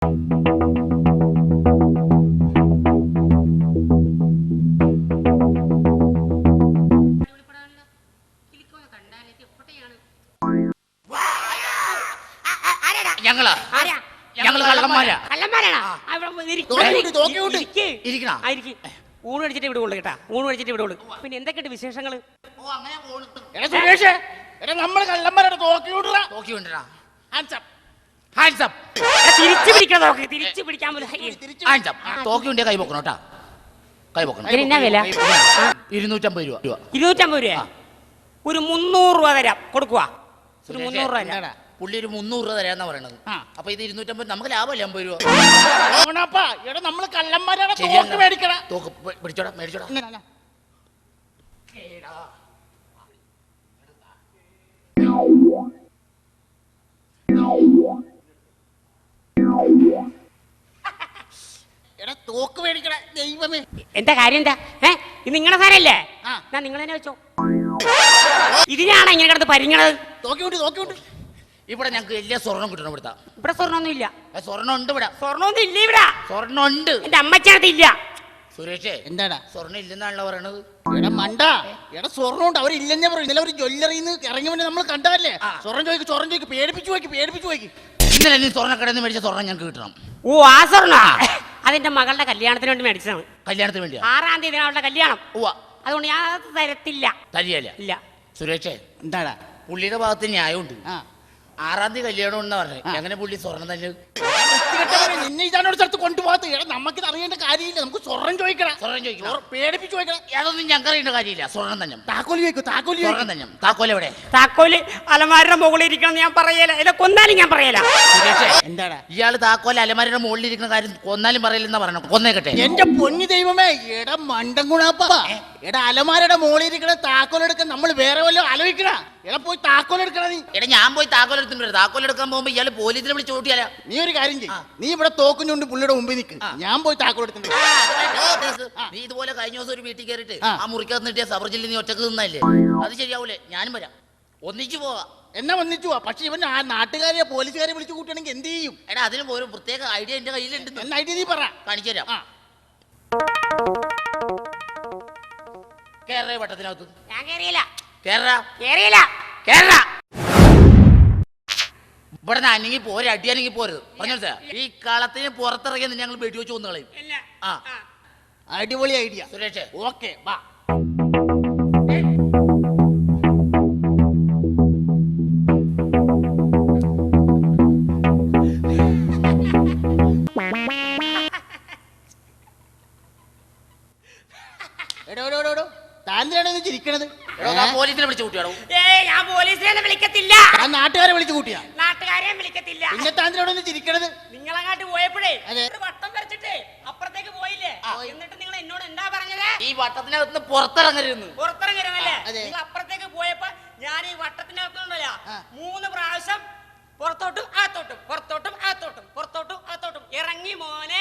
ഊണ് കഴിച്ചിട്ട് ഇവിടെ ഉള്ളു കേട്ടാ, ഊണ് കഴിച്ചിട്ട് ഇവിടെ ഉള്ളു. പിന്നെ എന്തൊക്കെയുണ്ട് വിശേഷങ്ങള്? തിരിച്ചു പിടിക്കണം, നോക്ക് തിരിച്ചു പിടിക്കാൻ തോക്കിയുണ്ടെ കൈ പൊക്കണം കേട്ടാ, കൈ പൊക്കണം. എന്നാ വില? 250 രൂപ. 250 രൂപ? ഒരു 300 രൂപ തരാം, കൊടുക്കുക. ഒരു 300 രൂപ. പുള്ളി ഒരു 300 രൂപ തരാന്നാ പറയണത്. അപ്പൊ ഇത് 250, നമുക്ക് ലാഭമല്ലേ 50 രൂപ. നമ്മള് കള്ളന്മാരാണ്, തോക്ക് മേടിക്കണ. തോക്ക് പിടിച്ചോടാ, മേടിച്ചോടാ. തോക്ക് മേടിക്കണ ദൈവമേ. എന്താ കാര്യം? എന്താ ഇത് നിങ്ങളുടെ സാരല്ലേ? ഞാൻ നിങ്ങൾ തന്നെ വെച്ചോ. ഇതിനാണ് ഇങ്ങനെ കിടന്ന് പരിങ്ങണത്. തോക്കിയുണ്ട്. ഇവിടെ ഞങ്ങൾക്ക് എല്ലാ സ്വർണ്ണം കിട്ടണം. ഇവിടെ സ്വർണ്ണമൊന്നും ഇല്ല. സ്വർണ്ണം ഉണ്ട് ഇവിടെ. സ്വർണ്ണമൊന്നും ഇല്ല ഇവിടെ. സ്വർണ്ണം ഉണ്ട്. എന്റെ അമ്മച്ചനത്ത് ഇല്ല. സുരേഷേ, എന്താടാ സ്വർണ്ണം ഇല്ലെന്നാണല്ലോ പറയണത്. മണ്ട, സ്വർണ്ണം ഉണ്ട്, അവരില്ലെന്നേ പറയും. ഇന്നലെ ഒരു ജ്വല്ലറിന്ന് ഇറങ്ങി വേണ്ടി നമ്മൾ കണ്ടതല്ലേ. സ്വർണ്ണം ചോദിക്കും, പേടിപ്പിച്ചു പോയിക്ക്. ഇന്നലെ നീ സ്വർണ്ണക്കടയിൽ നിന്ന് മേടിച്ച സ്വർണ്ണം ഞങ്ങൾക്ക് കിട്ടണം. ഓ, ആ സ്വർണ്ണ അതെന്റെ മകളുടെ കല്യാണത്തിന് വേണ്ടി മേടിച്ചതാണ്. കല്യാണത്തിന് വേണ്ടിയാ? 6-ാം തീയതി അവളുടെ കല്യാണം. അതുകൊണ്ട് ഞാൻ തരത്തില്ല. തരികയില്ല? ഇല്ല. സുരേഷേ, എന്താടാ പുള്ളിയുടെ ഭാഗത്ത് ന്യായമുണ്ട്. 6-ാം തീയതി കല്യാണം എന്ന് പറഞ്ഞു, എങ്ങനെ പുള്ളി സ്വർണ്ണം തന്നെ? നിന്നെ ഇതാനോട് സ്ഥലത്ത് കൊണ്ടുപോകാത്ത നമുക്കിത് അറിയേണ്ട കാര്യമില്ല. നമുക്ക് സ്വർണ്ണം ചോദിക്കണം. പേടിപ്പിച്ചു ചോദിക്കണം. അതൊന്നും ഞങ്ങൾക്ക് അറിയേണ്ട കാര്യമില്ല. സ്വർണ്ണം തന്നെ. താക്കോല് സ്വർണ്ണം തന്നെ. താക്കോൽ എവിടെ? താക്കോല് അലമാരുടെ മുകളിൽ ഇരിക്കണം. ഞാൻ പറയല, ഇല്ല കൊന്നാലും ഞാൻ പറയല. എന്താടാ ഇയാള് താക്കോൽ അലമാരയുടെ മുകളിൽ ഇരിക്കുന്ന കാര്യം കൊന്നാലും പറയില്ലെന്നാ പറഞ്ഞു. കൊന്നേക്കട്ടെ. എന്റെ പൊന്നു ദൈവമേ, മണ്ടൻ ഗുണാപ്പ, അലമാരയുടെ മുകളിൽ ഇരിക്കണ താക്കോൽ എടുക്കാൻ നമ്മൾ വേറെ വല്ലതും ആലോചിക്കണ. പോയി താക്കോൽ എടുക്കണ നീ. ഞാൻ പോയി താക്കോൽ എടുത്തിട്ടുണ്ട്. താക്കോൽ എടുക്കാൻ പോകുമ്പോ ഇയാള് പോലീസിനെ വിളിച്ച് ഓട്ടിയാല. നീ ഒരു കാര്യം ചെയ്യും, നീ ഇവിടെ തോക്കുഞ്ഞുകൊണ്ട് പുള്ളിയുടെ മുമ്പിൽ നിൽക്ക്, ഞാൻ പോയി താക്കോൽ എടുത്തിട്ടുണ്ട്. നീ ഇതുപോലെ കഴിഞ്ഞ ദിവസം ഒരു വീട്ടിൽ കയറിയിട്ട് ആ മുറിക്കകത്ത് നിട്ടിയ സബർജില്ല നീ ഒറ്റക്ക് നിന്നല്ലേ? അത് ശരിയാവൂലേ? ഞാനും വരാം, ഒന്നിച്ചു പോവാ. എന്നെ ഒന്നിച്ചു പോവാ. പക്ഷെ ഇവൻ ആ നാട്ടുകാരെ പോലീസുകാരെ വിളിച്ചു കൂട്ടുകയാണെങ്കിൽ എന്ത് ചെയ്യും? അതിന് ഒരു പ്രത്യേക ഐഡിയ എന്റെ കയ്യിലുണ്ട്. എന്ന ഐഡിയ നീ പറ, കാണിച്ചു തരാം. കേരള വട്ടത്തിനകത്ത് ഞാൻ കേറിയില്ല. ഇവിടെ അനങ്ങി പോരെ, അടി അനങ്ങി പോരുത്. പറഞ്ഞു ഈ കളത്തിന് പുറത്തിറങ്ങിയ ഞങ്ങൾ വെടി വെച്ച് കൊന്നു കളയും. അടിപൊളി ഐഡിയ സുരേഷ്. ഓക്കെ, വാ. ചിരിക്കണത് പോലീസിനെ വിളിച്ചു കൂട്ടിയാണോ? ഞാൻ പോലീസിനെ വിളിക്കത്തില്ല. നാട്ടുകാരെ വിളിച്ചു കൂട്ടിയാ? നാട്ടുകാരെ വിളിക്കത്തില്ല. പിന്നെ താന്തിനോട് ചിരിക്കണത്? നിങ്ങളങ്ങാട്ട് പോയപ്പോഴേ വട്ടം വരച്ചിട്ട് അപ്പുറത്തേക്ക് പോയില്ലേ? എന്നിട്ട് നിങ്ങൾ എന്നോട് എന്താ പറഞ്ഞത്? ഈ വട്ടത്തിനകത്ത് പുറത്തിറങ്ങരുന്ന്. പുറത്തിറങ്ങരുന്നല്ലേ? നിങ്ങൾ അപ്പുറത്തേക്ക് പോയപ്പോ ഞാൻ ഈ വട്ടത്തിനകത്തുണ്ടല്ല 3 പ്രാവശ്യം പുറത്തോട്ടും അകത്തോട്ടും ഇറങ്ങി മോനെ.